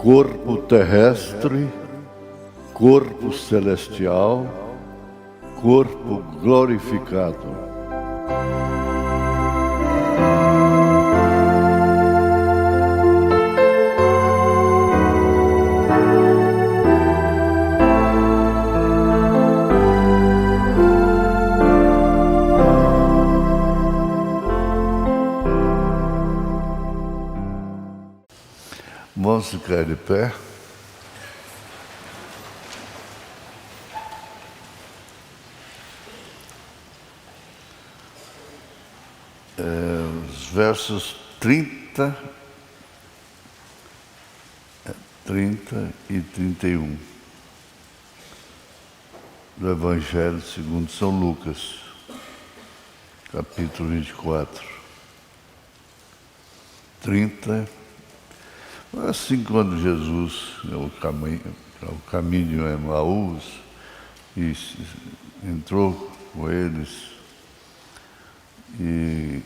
corpo terrestre, corpo celestial, corpo glorificado. Vamos ficar de pé. Os versos 30 e 31 do Evangelho segundo São Lucas, capítulo 24. 30. Assim, quando Jesus, o caminho de Emaús, e entrou com eles, e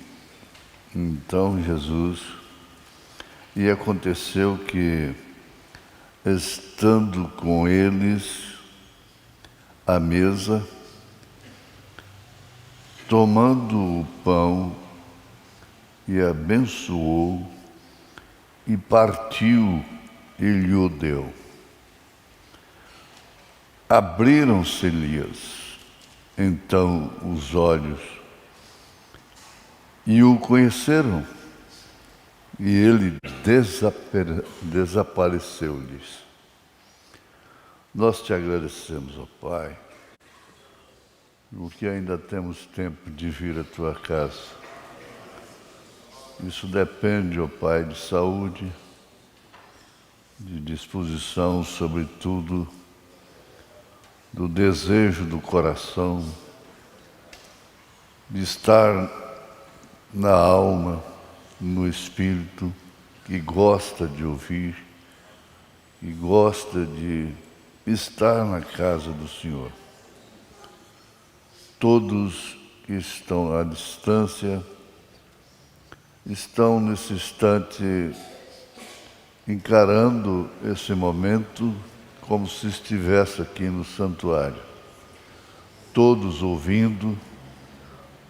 então Jesus, e aconteceu que, estando com eles à mesa, tomando o pão, e abençoou, e partiu e lhe deu. Abriram-se-lhes então os olhos e o conheceram, e ele desapareceu-lhes. Nós te agradecemos, ó Pai, porque ainda temos tempo de vir à tua casa. Isso depende, ó Pai, de saúde, de disposição, sobretudo, do desejo do coração, de estar na alma, no espírito, que gosta de ouvir, que gosta de estar na casa do Senhor. Todos que estão à distância, estão nesse instante encarando esse momento como se estivesse aqui no santuário. Todos ouvindo,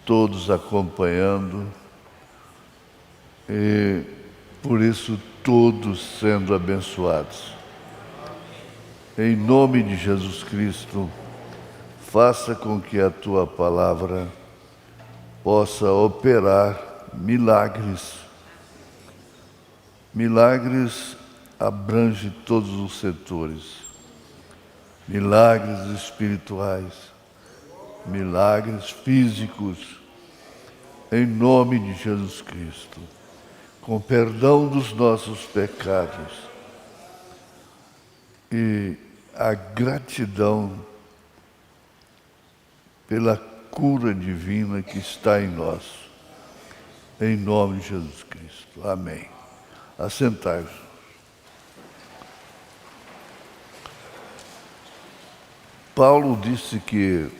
todos acompanhando e, por isso, todos sendo abençoados. Em nome de Jesus Cristo, faça com que a tua palavra possa operar milagres. Milagres abrange todos os setores. Milagres espirituais, milagres físicos, em nome de Jesus Cristo, com perdão dos nossos pecados e a gratidão pela cura divina que está em nós. Em nome de Jesus Cristo. Amém. Assentai-vos. Paulo disse que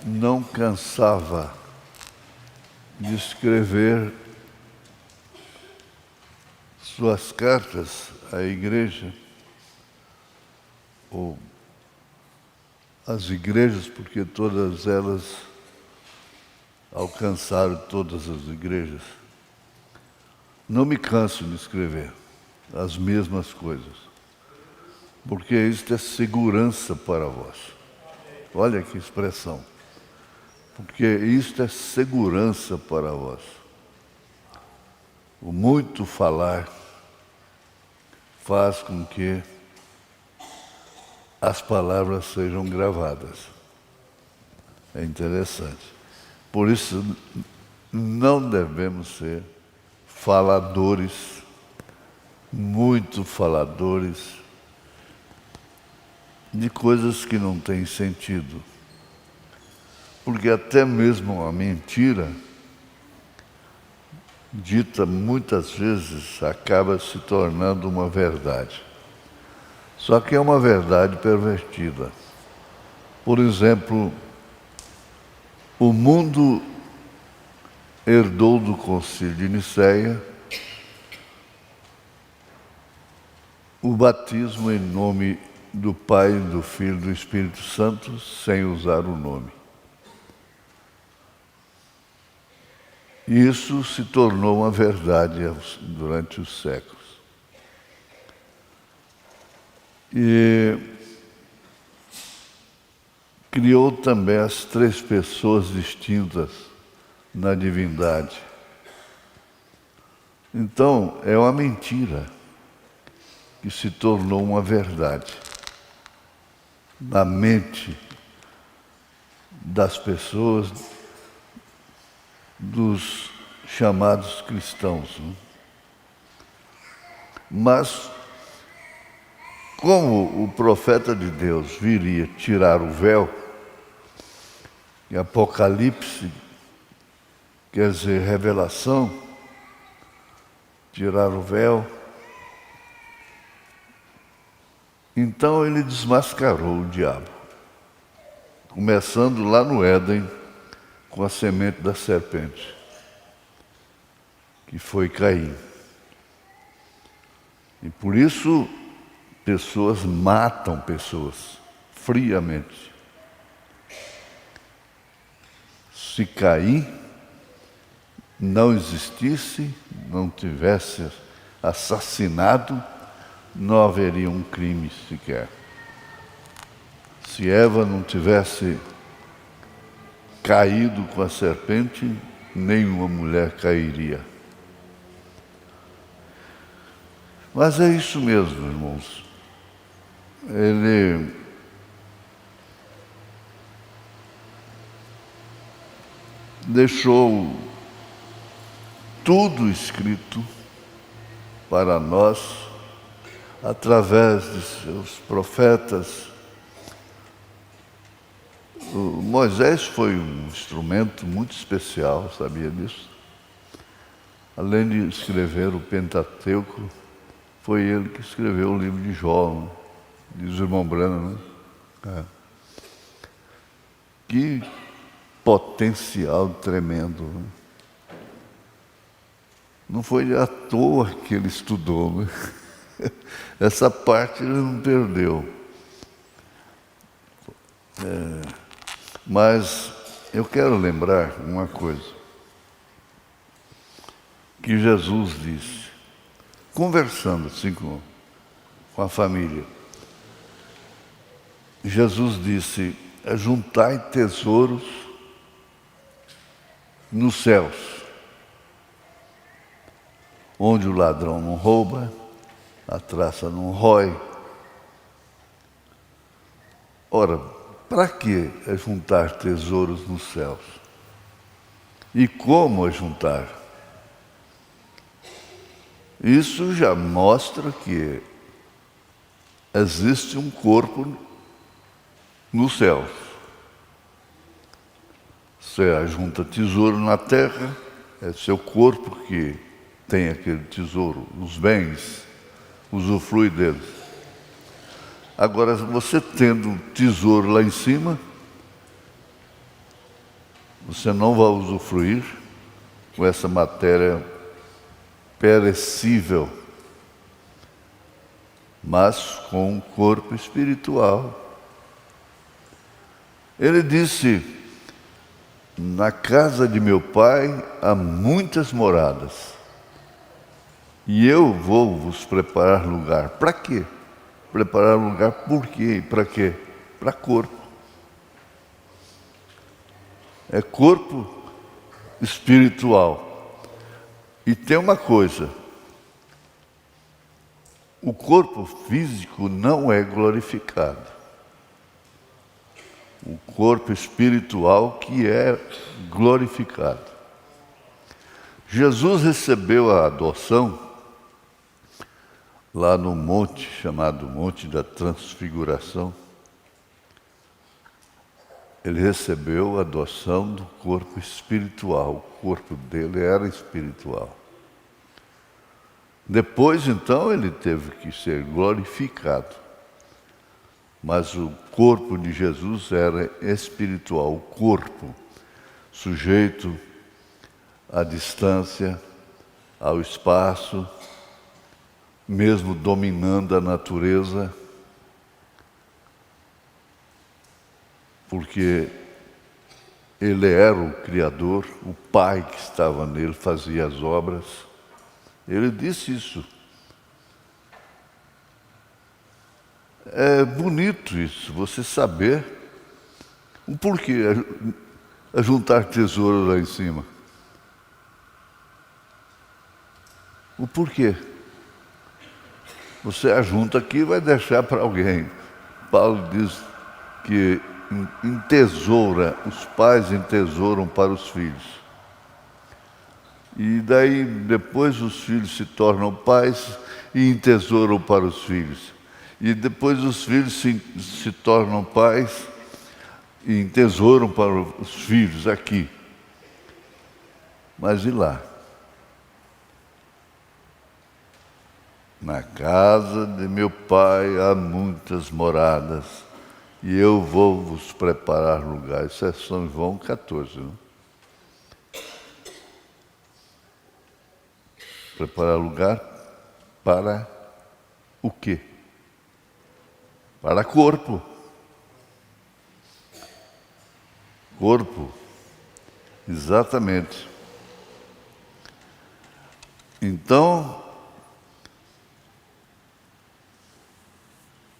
não cansava de escrever suas cartas à igreja, ou às igrejas, porque todas elas alcançaram todas as igrejas. Não me canso de escrever as mesmas coisas, porque isto é segurança para vós. Olha que expressão. Porque isto é segurança para vós. O muito falar faz com que as palavras sejam gravadas. É interessante. Por isso, não devemos ser faladores, muito faladores, de coisas que não têm sentido. Porque até mesmo a mentira, dita muitas vezes, acaba se tornando uma verdade. Só que é uma verdade pervertida. Por exemplo, o mundo herdou do Concílio de Nicéia o batismo em nome do Pai, do Filho e do Espírito Santo, sem usar o nome. Isso se tornou uma verdade durante os séculos. E criou também as três pessoas distintas na divindade. Então, é uma mentira que se tornou uma verdade na mente das pessoas, dos chamados cristãos. Mas, como o profeta de Deus viria tirar o véu, e Apocalipse quer dizer revelação, tirar o véu, então ele desmascarou o diabo, começando lá no Éden, com a semente da serpente, que foi Caim. E por isso, pessoas matam pessoas friamente. Se Caim não existisse, não tivesse assassinado, não haveria um crime sequer. Se Eva não tivesse caído com a serpente, nenhuma mulher cairia. Mas é isso mesmo, irmãos. Ele deixou tudo escrito para nós, através de seus profetas. Moisés foi um instrumento muito especial, sabia disso? Além de escrever o Pentateuco, foi ele que escreveu o livro de Jó, né? Diz o irmão Branham, né? Que potencial tremendo, né? Não foi à toa que ele estudou, né? Essa parte ele não perdeu. Mas eu quero lembrar uma coisa que Jesus disse, conversando assim com a família. Jesus disse: juntai tesouros nos céus, onde o ladrão não rouba, a traça não rói. Ora, para que juntar tesouros nos céus? E como juntar? Isso já mostra que existe um corpo nos céus. Você ajunta tesouro na terra, é seu corpo que tem aquele tesouro, os bens, usufrui deles. Agora, você tendo um tesouro lá em cima, você não vai usufruir com essa matéria perecível, mas com um corpo espiritual. Ele disse: na casa de meu pai há muitas moradas, e eu vou vos preparar lugar. Para quê? Preparar lugar por quê e para quê? Para corpo. É corpo espiritual. E tem uma coisa: o corpo físico não é glorificado. O corpo espiritual que é glorificado. Jesus recebeu a adoção lá no monte, chamado Monte da Transfiguração. Ele recebeu a adoção do corpo espiritual. O corpo dele era espiritual. Depois, então, ele teve que ser glorificado. Mas o corpo de Jesus era espiritual, o corpo sujeito à distância, ao espaço, mesmo dominando a natureza, porque Ele era o Criador, o Pai que estava nele fazia as obras. Ele disse isso. É bonito isso, você saber o porquê a juntar tesouro lá em cima. O porquê. Você ajunta aqui e vai deixar para alguém. Paulo diz que entesoura, os pais entesouram para os filhos. E daí depois os filhos se tornam pais e entesouram para os filhos. E depois os filhos se tornam pais e entesouram para os filhos aqui. Mas e lá? Na casa de meu pai há muitas moradas, e eu vou vos preparar lugar. Isso é São João 14, não? Preparar lugar para o quê? Para corpo. Corpo. Exatamente. Então,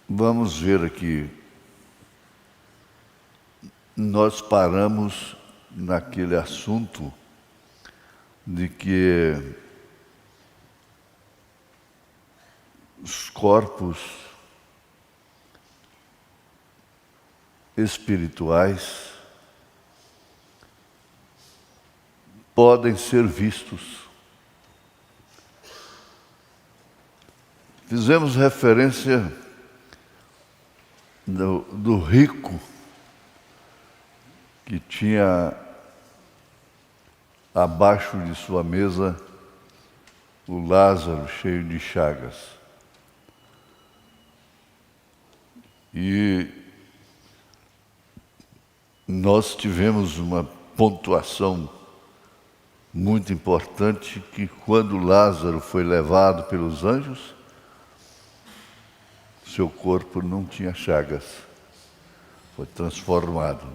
vamos ver aqui. Nós paramos naquele assunto de que os corpos espirituais podem ser vistos. Fizemos referência do rico que tinha abaixo de sua mesa o Lázaro cheio de chagas. E nós tivemos uma pontuação muito importante que quando Lázaro foi levado pelos anjos, seu corpo não tinha chagas, foi transformado.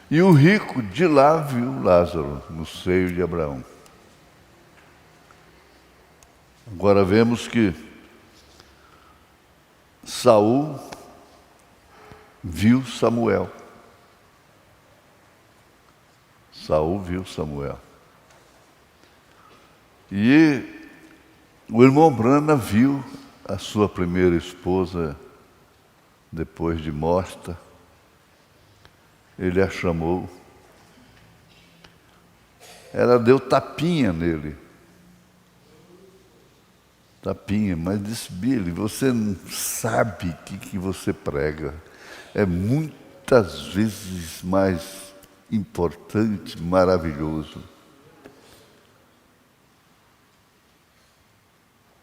E o rico de lá viu Lázaro no seio de Abraão. Agora vemos que Saul viu Samuel. Saul viu Samuel. E o irmão Brana viu a sua primeira esposa depois de morta. Ele a chamou. Ela deu tapinha nele. Tapinha, mas disse: Billy, você não sabe o que você prega. É muitas vezes mais importante, maravilhoso.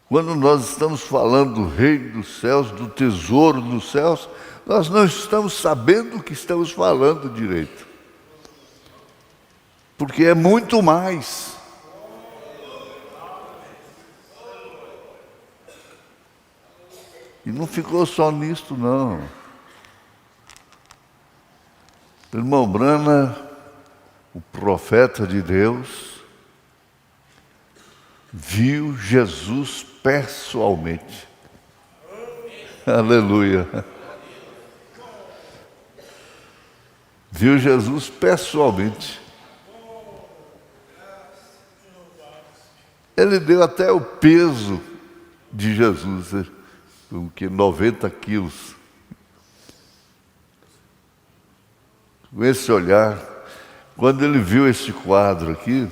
Quando nós estamos falando do reino dos céus, do tesouro dos céus, nós não estamos sabendo o que estamos falando direito. Porque é muito mais. E não ficou só nisto, não. Irmão Brana, o profeta de Deus, viu Jesus pessoalmente. Aleluia. Viu Jesus pessoalmente. Ele deu até o peso de Jesus, que 90 quilos. Com esse olhar, quando ele viu esse quadro aqui,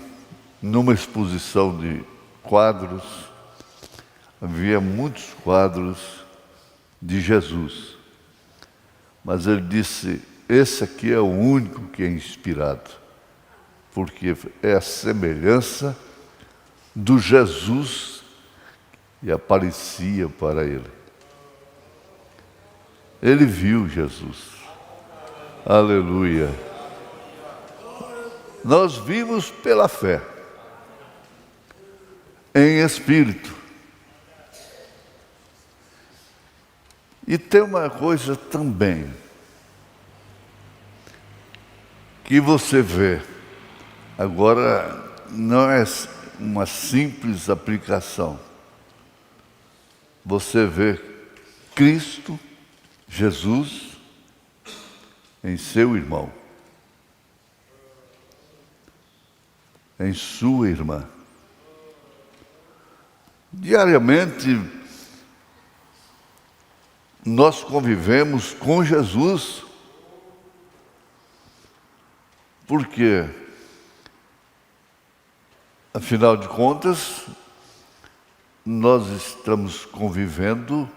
numa exposição de quadros, havia muitos quadros de Jesus. Mas ele disse: esse aqui é o único que é inspirado, porque é a semelhança do Jesus que aparecia para ele. Ele viu Jesus. Aleluia. Nós vimos pela fé, em espírito. E tem uma coisa também que você vê, agora não é uma simples aplicação. Você vê Cristo, Jesus, em seu irmão, em sua irmã. Diariamente, nós convivemos com Jesus. Por quê? Afinal de contas, nós estamos convivendo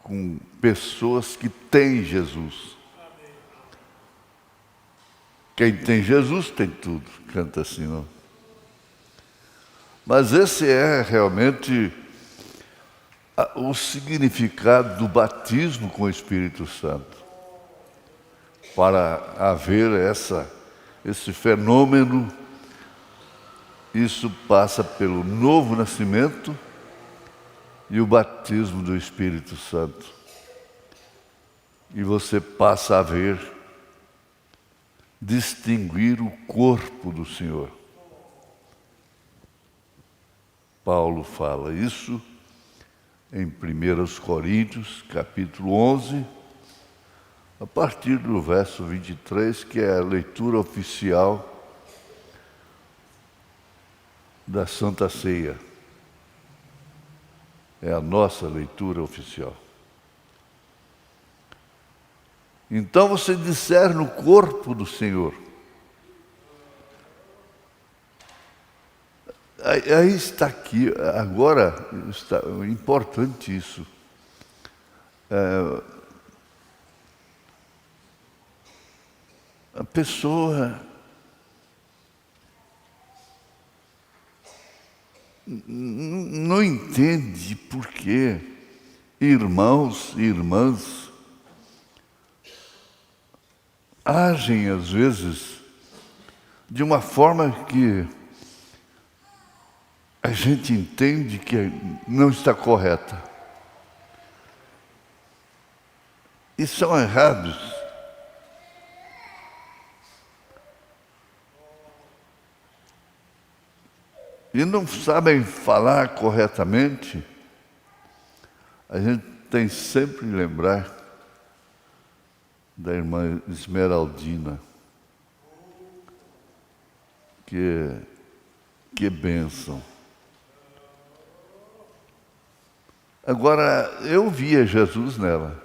com pessoas que têm Jesus. Quem tem Jesus tem tudo, canta assim, não? Mas esse é realmente o significado do batismo com o Espírito Santo. Para haver esse fenômeno, isso passa pelo novo nascimento e o batismo do Espírito Santo. E você passa a ver, distinguir o corpo do Senhor. Paulo fala isso em 1 Coríntios, capítulo 11, a partir do verso 23, que é a leitura oficial da Santa Ceia. É a nossa leitura oficial. Então você discerne o corpo do Senhor. Aí está aqui, agora está importante isso. A pessoa não entende por que irmãos e irmãs agem às vezes de uma forma que a gente entende que não está correta. E são errados. E não sabem falar corretamente. A gente tem sempre que lembrar da irmã Esmeraldina. Que bênção. Agora, eu via Jesus nela.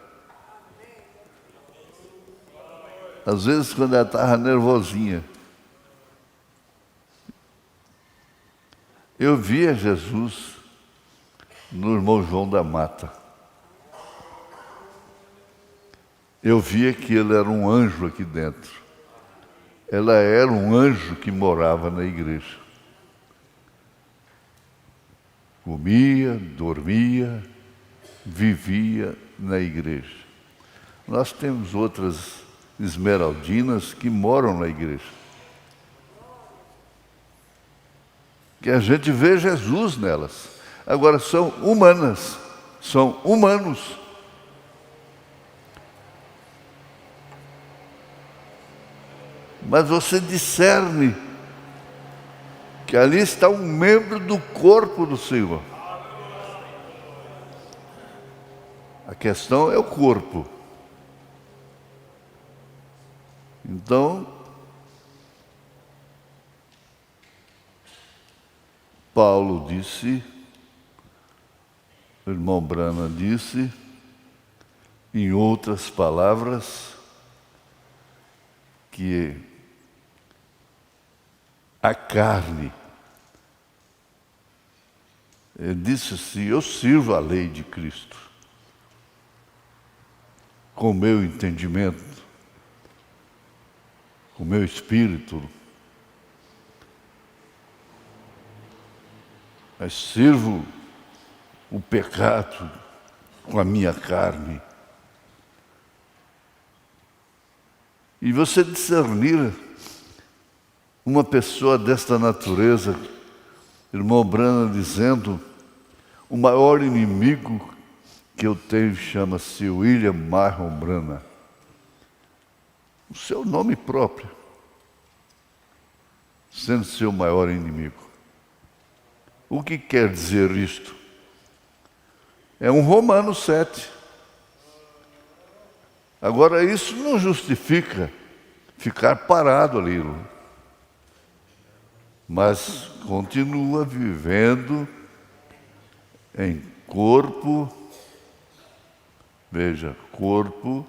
Às vezes, quando ela estava nervosinha, eu via Jesus no irmão João da Mata. Eu via que ele era um anjo aqui dentro. Ela era um anjo que morava na igreja. Comia, dormia, vivia na igreja. Nós temos outras esmeraldinas que moram na igreja. Que a gente vê Jesus nelas. Agora são humanas, são humanos. Mas você discerne que ali está um membro do corpo do Senhor. A questão é o corpo. Então, Paulo disse, o irmão Brana disse, em outras palavras, que a carne, ele disse assim, eu sirvo a lei de Cristo, com o meu entendimento, com o meu espírito, mas sirvo o pecado com a minha carne. E você discernir uma pessoa desta natureza, irmão Brana dizendo, o maior inimigo que eu tenho chama-se William Marron Branham. O seu nome próprio, sendo seu maior inimigo. O que quer dizer isto? É um Romanos 7. Agora, isso não justifica ficar parado ali, mas continua vivendo em corpo, veja, corpo,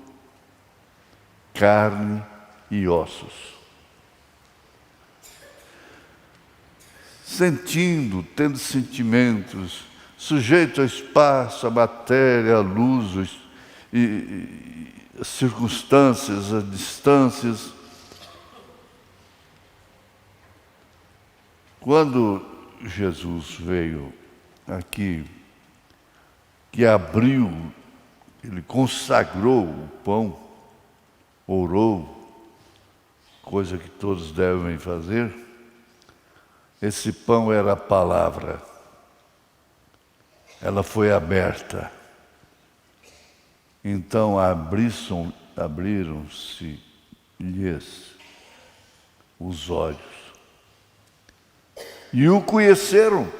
carne e ossos. Sentindo, tendo sentimentos, sujeito ao espaço, à matéria, à luz, as circunstâncias, as distâncias. Quando Jesus veio aqui, que abriu, ele consagrou o pão, orou, coisa que todos devem fazer. Esse pão era a palavra. Ela foi aberta. Então abriram-se-lhes os olhos. E o conheceram.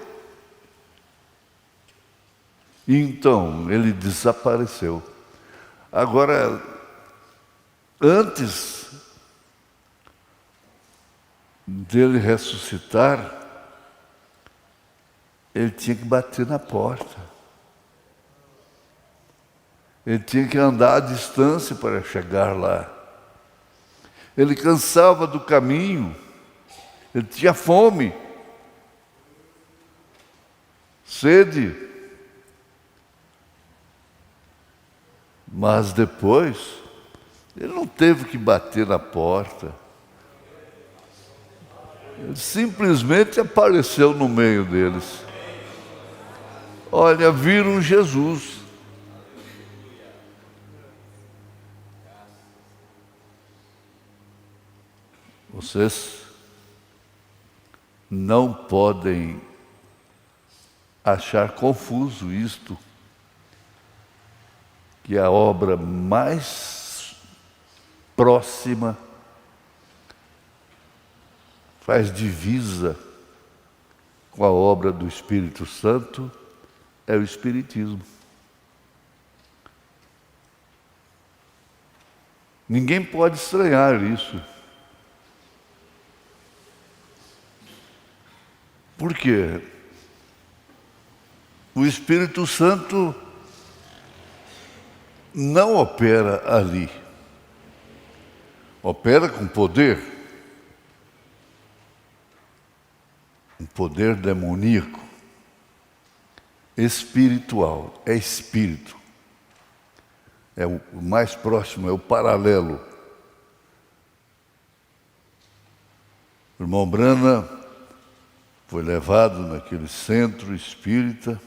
Então ele desapareceu. Agora, antes dele ressuscitar, ele tinha que bater na porta. Ele tinha que andar à distância para chegar lá. Ele cansava do caminho. Ele tinha fome, sede. Mas depois, ele não teve que bater na porta. Ele simplesmente apareceu no meio deles. Olha, viram Jesus. Vocês não podem achar confuso isto, que a obra mais próxima faz divisa com a obra do Espírito Santo é o Espiritismo. Ninguém pode estranhar isso. Por quê? O Espírito Santo não opera ali. Opera com poder. Um poder demoníaco. Espiritual. É espírito. É o mais próximo, é o paralelo. O irmão Branham foi levado naquele centro espírita.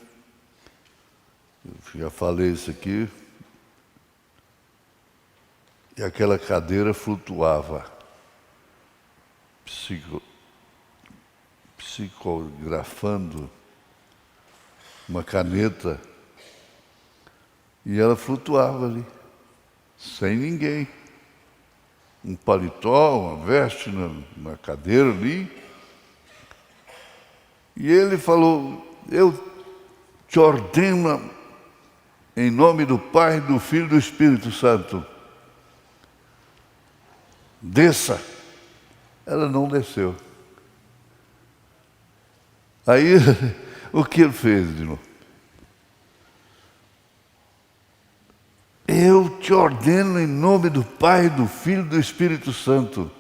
Eu já falei isso aqui. E aquela cadeira flutuava, psicografando uma caneta, e ela flutuava ali, sem ninguém. Um paletó, uma veste na cadeira ali. E ele falou: eu te ordeno em nome do Pai, do Filho e do Espírito Santo. Desça. Ela não desceu. Aí, o que ele fez de novo? Eu te ordeno em nome do Pai, do Filho e do Espírito Santo.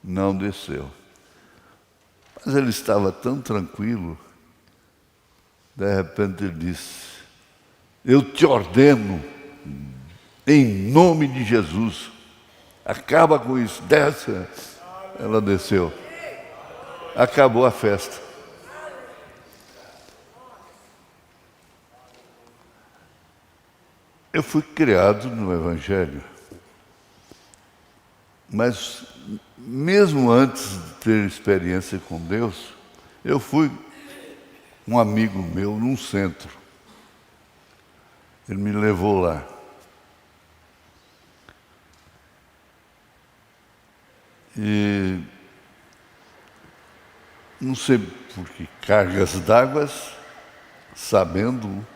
Não desceu. Mas ele estava tão tranquilo, de repente ele disse: eu te ordeno em nome de Jesus. Acaba com isso, desce. Ela desceu. Acabou a festa. Eu fui criado no Evangelho, mas mesmo antes de ter experiência com Deus, eu fui um amigo meu num centro. Ele me levou lá. E não sei por que cargas d'água, sabendo,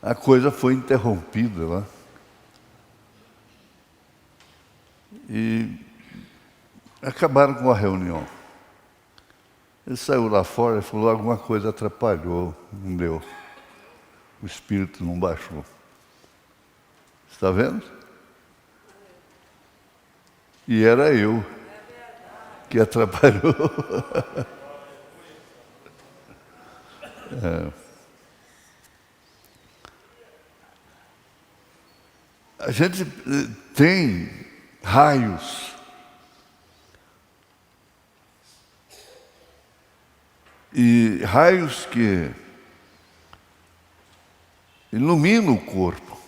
a coisa foi interrompida lá. E acabaram com a reunião. Ele saiu lá fora e falou: alguma coisa atrapalhou, não deu. O espírito não baixou. Está vendo? E era eu que atrapalhou. A gente tem raios. E raios que iluminam o corpo.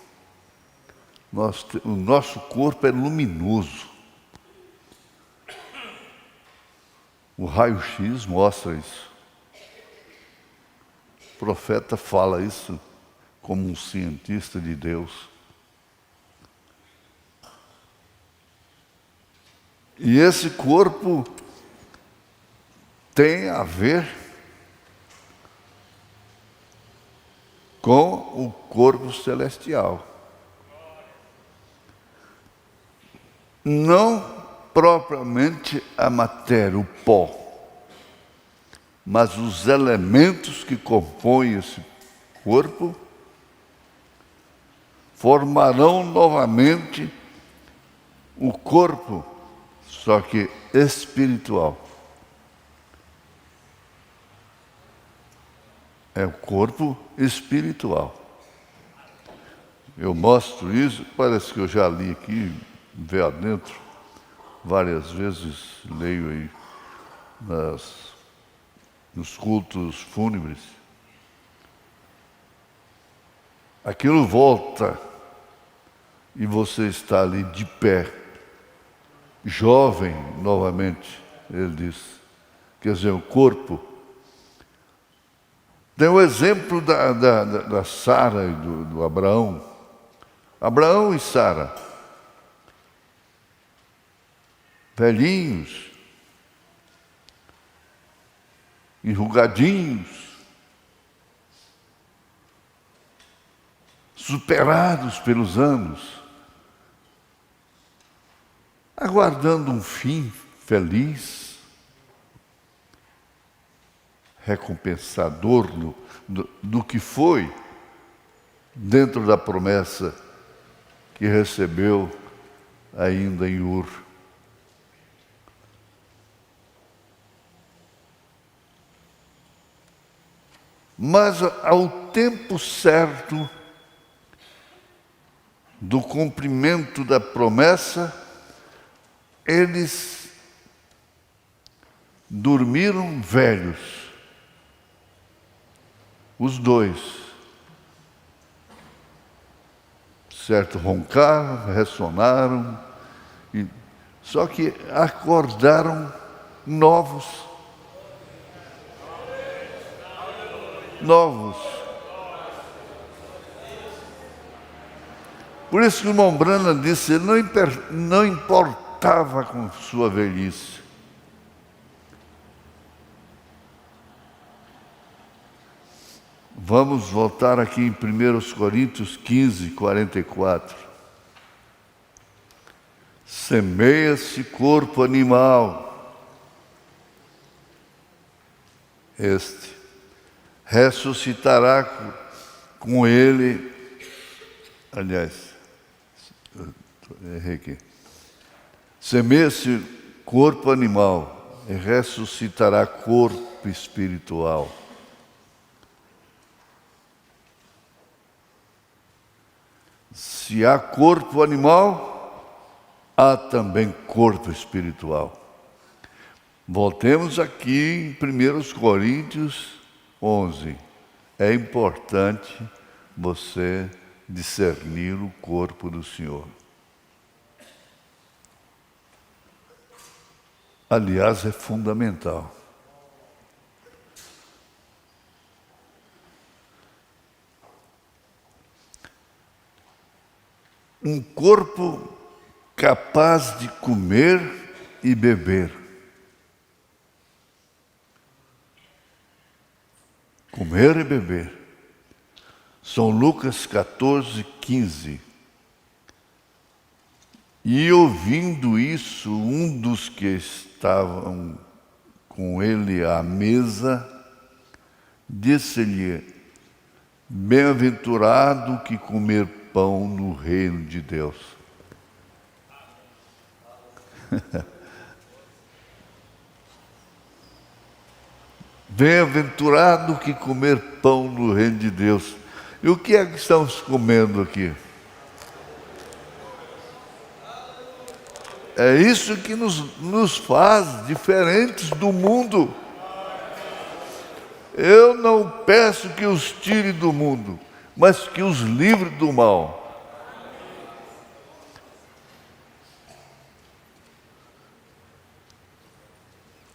O nosso corpo é luminoso. O raio-x mostra isso. O profeta fala isso como um cientista de Deus. E esse corpo tem a ver com o corpo celestial. Não propriamente a matéria, o pó, mas os elementos que compõem esse corpo formarão novamente o corpo, só que espiritual. É o corpo espiritual. Eu mostro isso, parece que eu já li aqui, veio adentro, várias vezes, leio aí nos cultos fúnebres. Aquilo volta e você está ali de pé, jovem novamente, ele diz. Quer dizer, o corpo. Tem o exemplo da Sara e do Abraão. Abraão e Sara, velhinhos, enrugadinhos, superados pelos anos, aguardando um fim feliz, recompensador do que foi dentro da promessa que recebeu ainda em Ur. Mas ao tempo certo do cumprimento da promessa, eles dormiram velhos. Os dois. Certo, roncaram, ressonaram, só que acordaram novos. Novos. Por isso que o irmão Branham disse, ele não importava com sua velhice. Vamos voltar aqui em 1 Coríntios 15, 44. Semeia-se corpo animal. Este ressuscitará com ele. Aliás, errei aqui. Semeia-se corpo animal e ressuscitará corpo espiritual. Se há corpo animal, há também corpo espiritual. Voltemos aqui em 1 Coríntios 11. É importante você discernir o corpo do Senhor. Aliás, é fundamental. um corpo capaz de comer e beber. Comer e beber. São Lucas 14, 15. E ouvindo isso, um dos que estavam com ele à mesa, disse-lhe: bem-aventurado que comer pão no reino de Deus. Bem-aventurado que comer pão no reino de Deus. E o que é que estamos comendo aqui? É isso que nos faz diferentes do mundo. Eu não peço que os tire do mundo, mas que os livre do mal.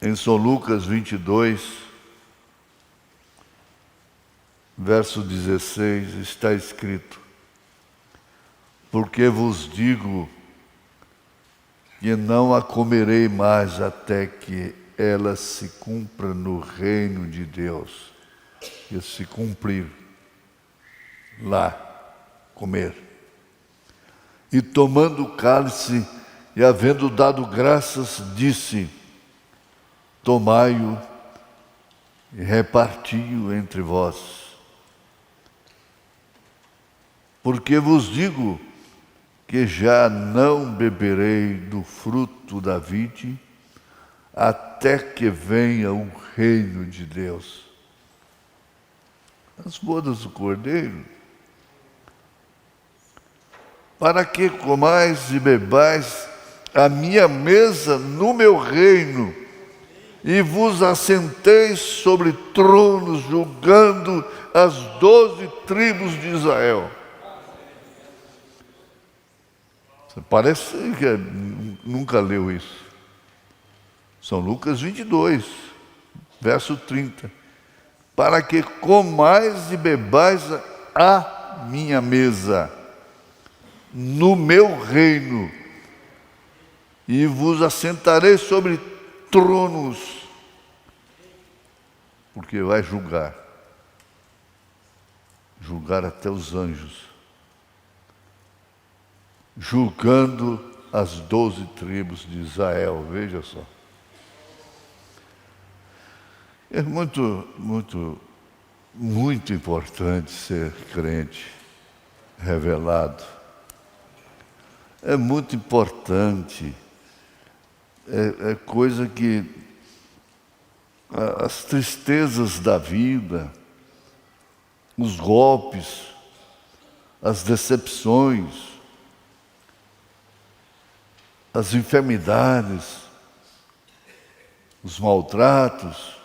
Em São Lucas 22, verso 16, está escrito: porque vos digo que não a comerei mais até que ela se cumpra no reino de Deus. E se cumprir lá, comer. E tomando o cálice e havendo dado graças, disse: tomai-o e reparti-o entre vós. Porque vos digo que já não beberei do fruto da vide, até que venha o reino de Deus. As bodas do Cordeiro, para que comais e bebais a minha mesa no meu reino, e vos assenteis sobre tronos, julgando as 12 tribos de Israel. Você parece que nunca leu isso. São Lucas 22, verso 30. Para que comais e bebais a minha mesa no meu reino, e vos assentarei sobre tronos, porque vai julgar até os anjos, julgando as 12 tribos de Israel. Veja só. É muito importante ser crente revelado. É muito importante. É coisa que as tristezas da vida, os golpes, as decepções, as enfermidades, os maltratos,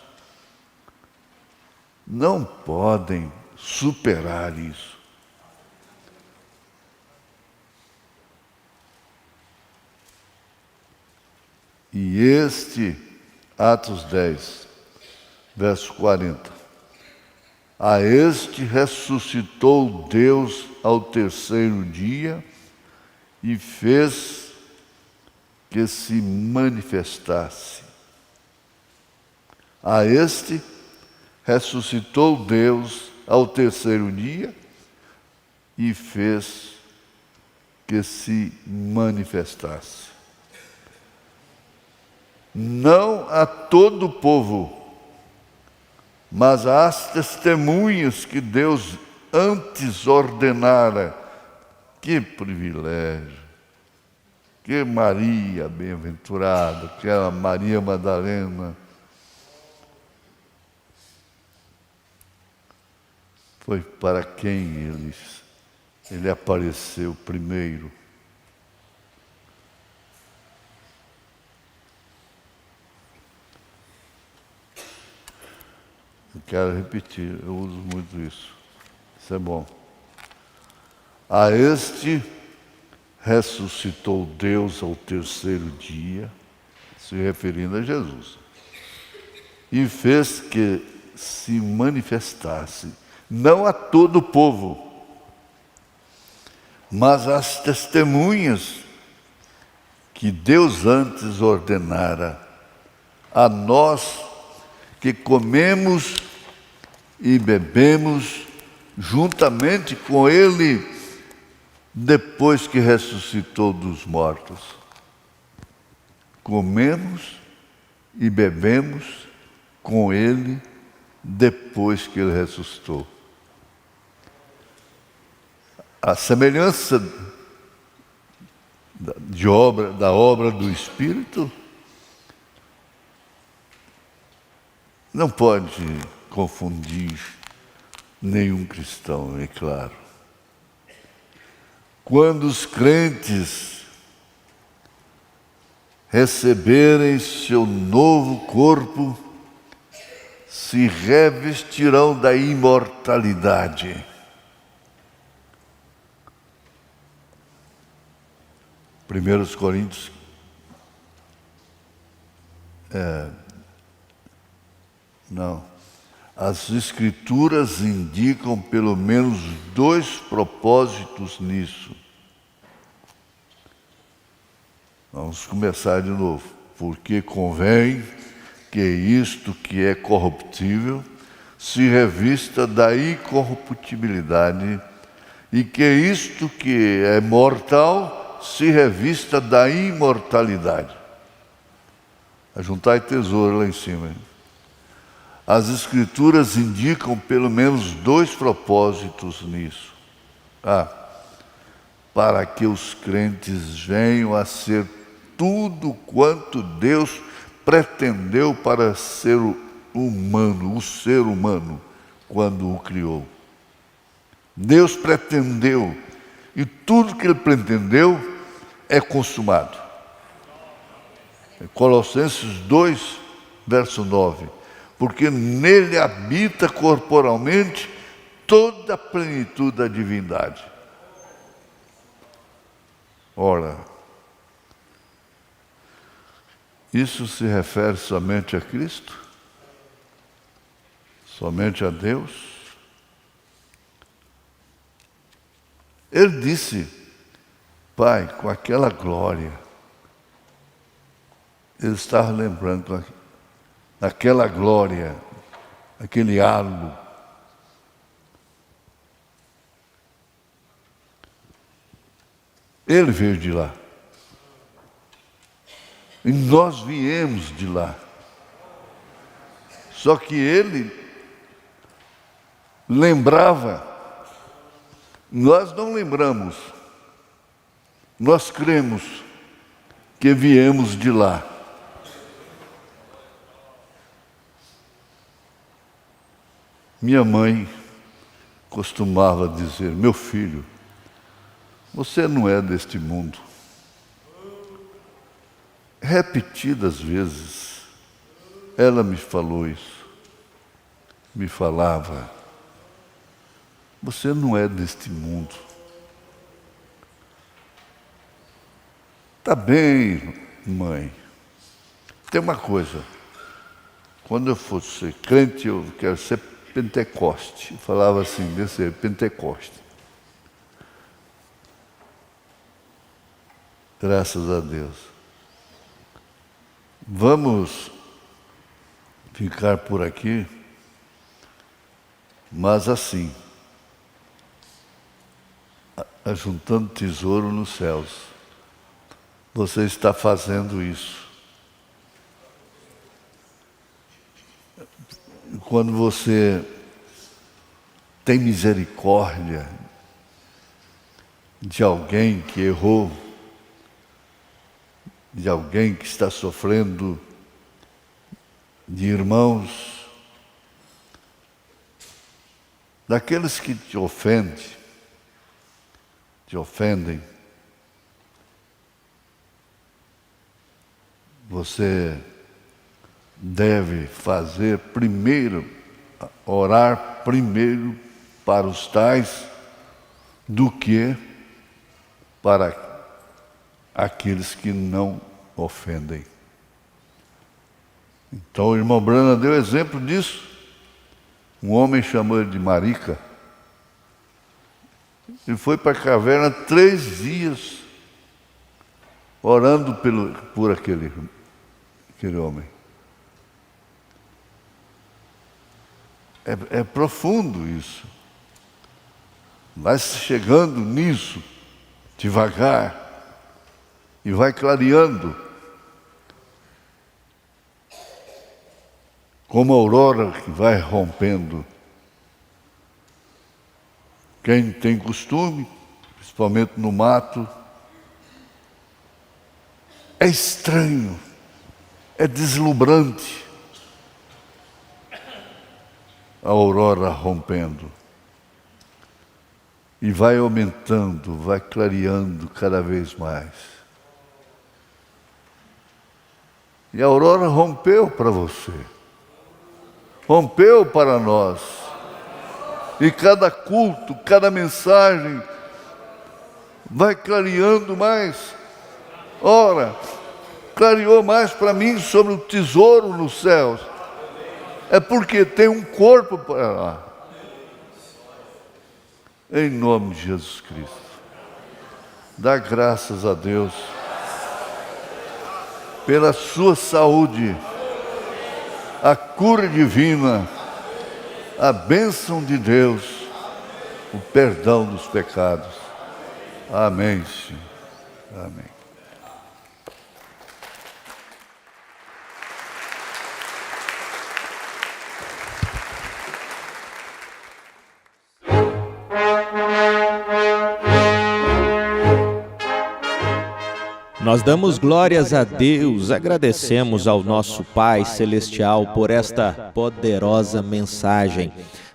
não podem superar isso. E este, Atos 10, verso 40. A este ressuscitou Deus ao terceiro dia e fez que se manifestasse. A este ressuscitou Deus ao terceiro dia e fez que se manifestasse. Não a todo o povo, mas às testemunhas que Deus antes ordenara. Que privilégio! Que Maria bem-aventurada, aquela Maria Madalena, foi para quem ele apareceu primeiro. Eu quero repetir, eu uso muito isso. Isso é bom. A este ressuscitou Deus ao terceiro dia, se referindo a Jesus, e fez que se manifestasse, não a todo o povo, mas as testemunhas que Deus antes ordenara a nós que comemos e bebemos juntamente com Ele depois que ressuscitou dos mortos. Comemos e bebemos com Ele depois que Ele ressuscitou. A semelhança da obra do Espírito não pode confundir nenhum cristão, é claro. Quando os crentes receberem seu novo corpo, se revestirão da imortalidade. Primeiros Coríntios as Escrituras indicam pelo menos 2 propósitos nisso. Vamos começar de novo. Porque convém que isto que é corruptível se revista da incorruptibilidade, e que isto que é mortal se revista da imortalidade. Ajuntai tesouro lá em cima. As Escrituras indicam pelo menos 2 propósitos nisso. Para que os crentes venham a ser tudo quanto Deus pretendeu para ser humano, o ser humano, quando o criou. Deus pretendeu, e tudo que Ele pretendeu é consumado. Colossenses 2, verso 9. Porque nele habita corporalmente toda a plenitude da divindade. Ora, isso se refere somente a Cristo? Somente a Deus? Ele disse, Pai, com aquela glória, ele estava lembrando aquela glória, aquele halo. Ele veio de lá. E nós viemos de lá. Só que ele lembrava, nós não lembramos, nós cremos que viemos de lá. Minha mãe costumava dizer, meu filho, você não é deste mundo. Repetidas vezes, ela me falou isso. Me falava, você não é deste mundo. Tá bem, mãe. Tem uma coisa, quando eu for ser crente, eu quero ser Pentecoste. Eu falava assim, desse Pentecoste. Graças a Deus. Vamos ficar por aqui, mas assim, ajuntando tesouro nos céus. Você está fazendo isso. Quando você tem misericórdia de alguém que errou, de alguém que está sofrendo, de irmãos, daqueles que te ofendem, você deve fazer primeiro, orar primeiro para os tais do que para aqueles que não ofendem. Então o irmão Brana deu exemplo disso. Um homem chamou ele de marica. E foi para a caverna 3 dias, orando por aquele homem. É profundo isso. Vai chegando nisso, devagar, e vai clareando. Como a aurora que vai rompendo. Quem tem costume, principalmente no mato, é estranho, é deslumbrante a aurora rompendo. E vai aumentando, vai clareando cada vez mais. E a aurora rompeu para você, rompeu para nós. E cada culto, cada mensagem vai clareando mais. Ora, clareou mais para mim sobre o tesouro nos céus. É porque tem um corpo para lá. Em nome de Jesus Cristo. Dá graças a Deus pela sua saúde, a cura divina, a bênção de Deus, o perdão dos pecados. Amém, Senhor. Amém. Nós damos glórias a Deus, agradecemos ao nosso Pai Celestial por esta poderosa mensagem.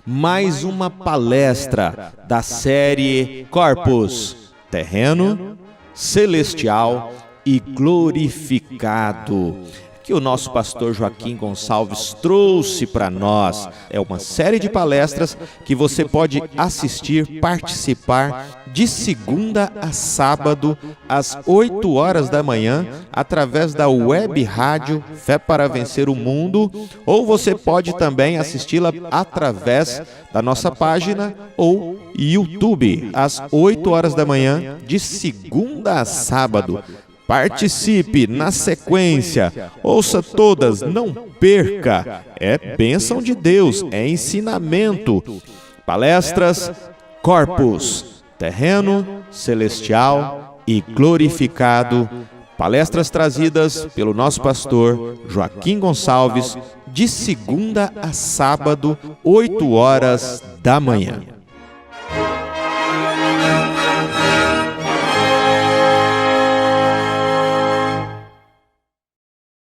Mais uma palestra da série Corpus, terreno, celestial e glorificado, que o nosso pastor Joaquim Gonçalves trouxe para nós. É uma série de palestras que você pode assistir, participar de segunda a sábado, às 8 horas da manhã, através da web rádio Fé para Vencer o Mundo, ou você pode também assisti-la através da nossa página ou YouTube, às 8 horas da manhã, de segunda a sábado. Participe na sequência, ouça todas, não perca. É bênção de Deus, é ensinamento. Palestras Corpus, terreno, celestial e glorificado. Palestras trazidas pelo nosso pastor Joaquim Gonçalves, de segunda a sábado, 8 horas da manhã.